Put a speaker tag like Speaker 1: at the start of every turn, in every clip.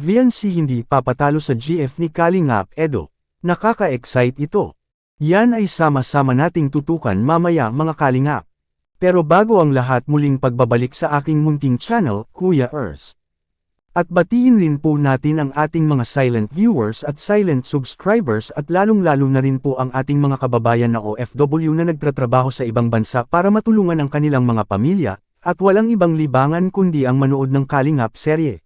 Speaker 1: VNC hindi papatalo sa GF ni Kalingap Edo. Nakaka-excite ito. Yan ay sama-sama nating tutukan mamaya mga Kalingap. Pero bago ang lahat, muling pagbabalik sa aking munting channel, Kuya Ers. At batiin rin po natin ang ating mga silent viewers at silent subscribers at lalong-lalo na rin po ang ating mga kababayan na OFW na nagtatrabaho sa ibang bansa para matulungan ang kanilang mga pamilya, at walang ibang libangan kundi ang manood ng Kalingap serye.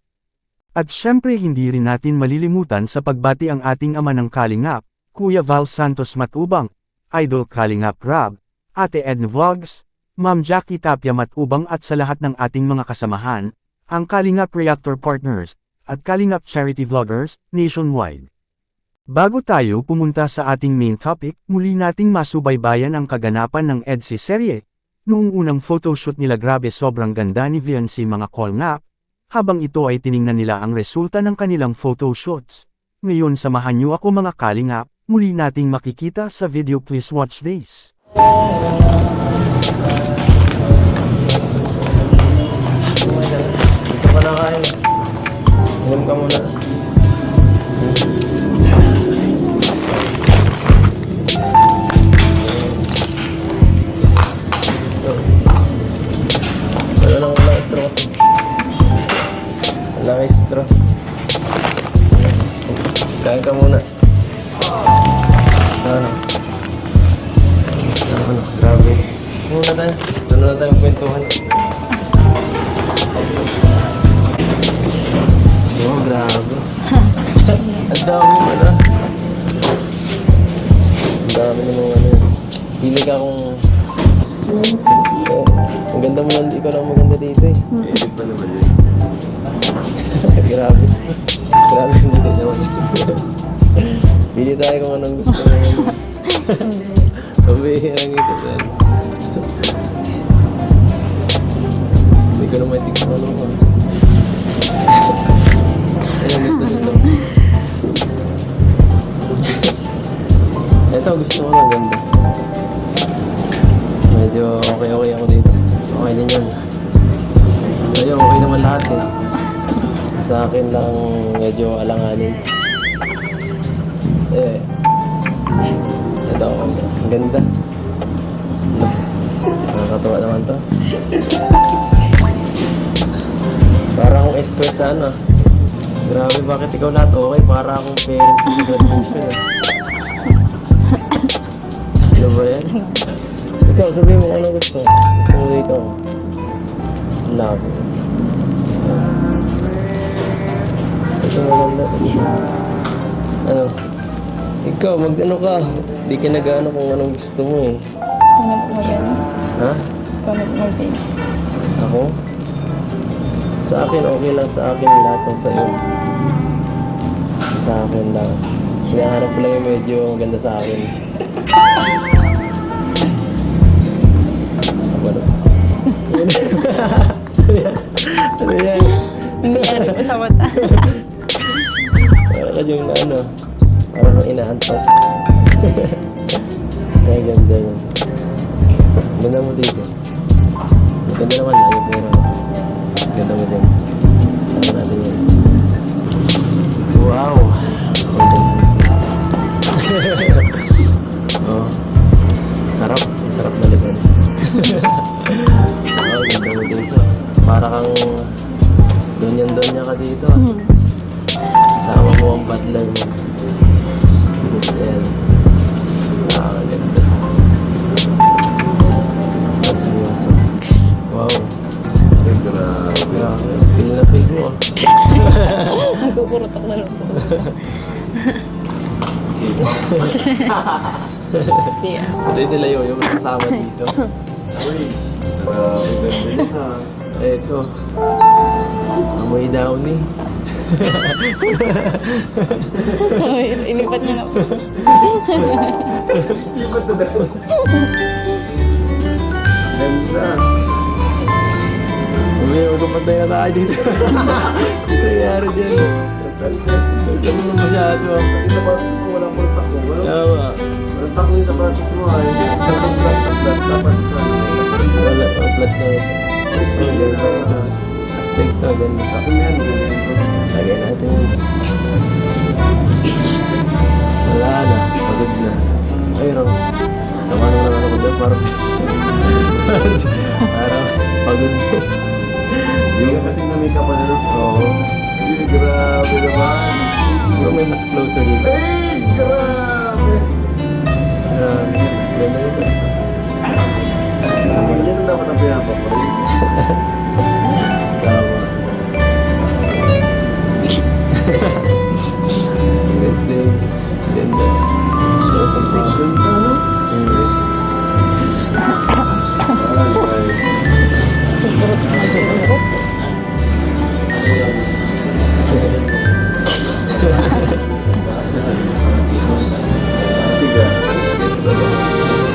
Speaker 1: At syempre hindi rin natin malilimutan sa pagbati ang ating ama ng Kalingap, Kuya Val Santos Matubang, Idol Kalingap Rab, Ate Edna Vlogs, Ma'am Jackie Tapia Matubang at sa lahat ng ating mga kasamahan, ang Kalingap Reactor Partners, at Kalingap Charity Vloggers, nationwide. Bago tayo pumunta sa ating main topic, muli nating masubaybayan ang kaganapan ng EDSI serye. Noong unang photoshoot nila, grabe sobrang ganda ni VNC mga Kalingap, habang ito ay tiningnan nila ang resulta ng kanilang photoshoots. Ngayon samahan niyo ako mga Kalingap, muli nating makikita sa video, please watch this.
Speaker 2: Dito ka na kain. Inom ka muna. Wala lang extra kasi. Walang extra. Kain ka muna. Ano? Grabe. Muna tayo. Doon na tayo kwentuhan. Oh, grabe. Ang dami mo na. Ang dami naman ano yun. Hilig akong... ang ganda mo lang, ikaw lang maganda dito eh. Edit pa naman yun. Grabe. Grabe yung dito naman. Bili tayo kung anong gusto mo yun. Pabihirang ito dyan. Hindi ko naman tignan ko naman. Ayun, gusto dito. Ito, gusto ko lang ganda. Medyo okay ako dito. Okay din yun. Sa'yo, okay naman lahat eh. Sa akin lang medyo alanganin. Ito, ang ganda. Nakakatawa naman to. Para akong express sa ano. Grabe, bakit ikaw lahat okay? Para akong parents sa graduation eh. Ano ba yan? Ikaw, sabihin mo kung ano gusto. Gusto mo dito. Love. Ito maganda. Ano? Ikaw, mag-ano ka? Di ka nag-ano kung anong gusto mo eh.
Speaker 3: Ano po magano?
Speaker 2: Ha?
Speaker 3: Ano po magano?
Speaker 2: Ako? Sa akin, okay lang sa akin lahat ng sa'yo. Sa akin lang. Sinahanap ko lang yung medyo maganda sa akin. Ano? Ano yan?
Speaker 3: Hindi ano po sa mata.
Speaker 2: Parang yung ano, parang inaantok. Kaya ganda yun. Ganda mo dito. Ganda naman lang yung pero ganda mo dyan. Ano natin yun. Wow! Oh, sarap. Sarap na liban. Oh, ganda mo dito. Para kang donyan-donya ka dito. Sama mo ang badlan mo. Ayan. Ganda. Seryoso. Wow. Grabe. Feel na feel mo.
Speaker 3: Nagkukurot ako na lang po.
Speaker 2: Hindi sila yung kasama dito. Uy, ganda ha. Eto. Amoy daw ni.
Speaker 3: Inipat niya na po.
Speaker 2: Lipat na daw. Ganda. Magpapatay na tayo dito. Ito nangyari dyan. Ito mo na masyado. Kasi napansin ko walang product mo. Tama. Product mo yung napansin mo ay kasi flat dapat sa wala pang flat na ito. Astig to, ganda. Lagyan natin yung closer dito. Eh, grabe! Grabe. Ganda ito. Yan ang dapat ang pinapaparin. Tama. Nice din. Ganda. Ganda, no?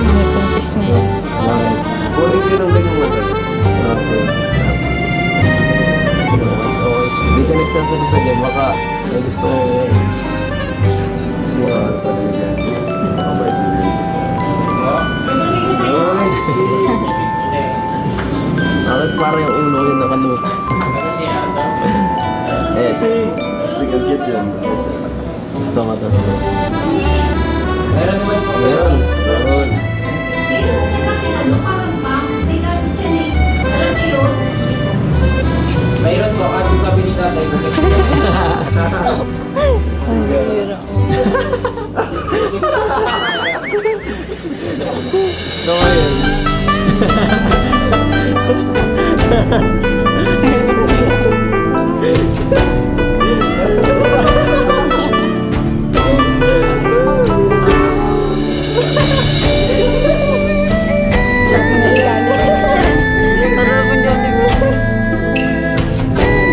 Speaker 3: May kumpis na yun.
Speaker 2: Kunin ko ng ganyan mo. Hindi ka nagsasalita dyan, baka may gusto ko yun. Wow, talaga dyan. Makabait mo yun. Bakit parang yung ulo yun nakalupa? Eh, sticker kit yun. Gusto ko ito.
Speaker 4: Meron naman po.
Speaker 2: Meron. Meron.
Speaker 4: Mayroon po kasi sabi ni tatay ko.
Speaker 3: Ang bihira.
Speaker 2: Gusto ko yun.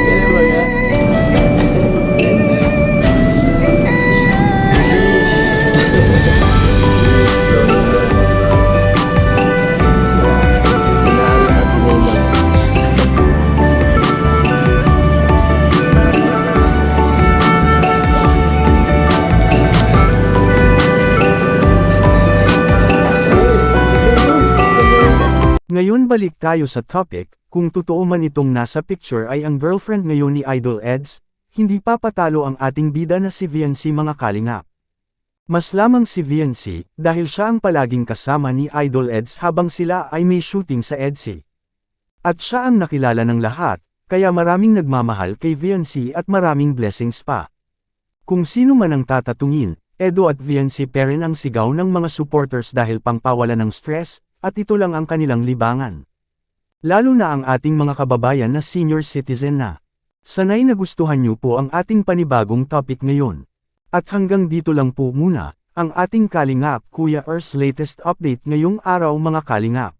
Speaker 2: Ganyan ba yan? Sinari at sinila.
Speaker 1: Ngayon balik tayo sa topic, kung totoo man itong nasa picture ay ang girlfriend ngayon ni Idol Eds, hindi papatalo ang ating bida na si VNC mga kalingap. Mas lamang si VNC, dahil siya ang palaging kasama ni Idol Eds habang sila ay may shooting sa EDSI. At siya ang nakilala ng lahat, kaya maraming nagmamahal kay VNC at maraming blessings pa. Kung sino man ang tatatungin, Edo at VNC pa rin ang sigaw ng mga supporters dahil pangpawala ng stress, at ito lang ang kanilang libangan. Lalo na ang ating mga kababayan na senior citizen na. Sanay nagustuhan niyo po ang ating panibagong topic ngayon. At hanggang dito lang po muna, ang ating Kalingap Kuya Ers latest update ngayong araw mga Kalingap.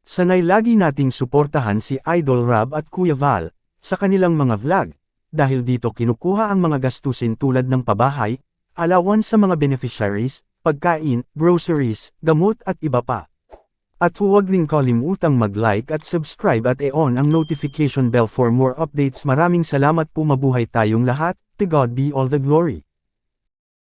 Speaker 1: Sanay lagi nating suportahan si Idol Rab at Kuya Val, sa kanilang mga vlog, dahil dito kinukuha ang mga gastusin tulad ng pabahay, allowance sa mga beneficiaries, pagkain, groceries, gamot at iba pa. At huwag rin kalimutang mag-like at subscribe at i-on ang notification bell for more updates. Maraming salamat po, mabuhay tayong lahat, to God be all the glory.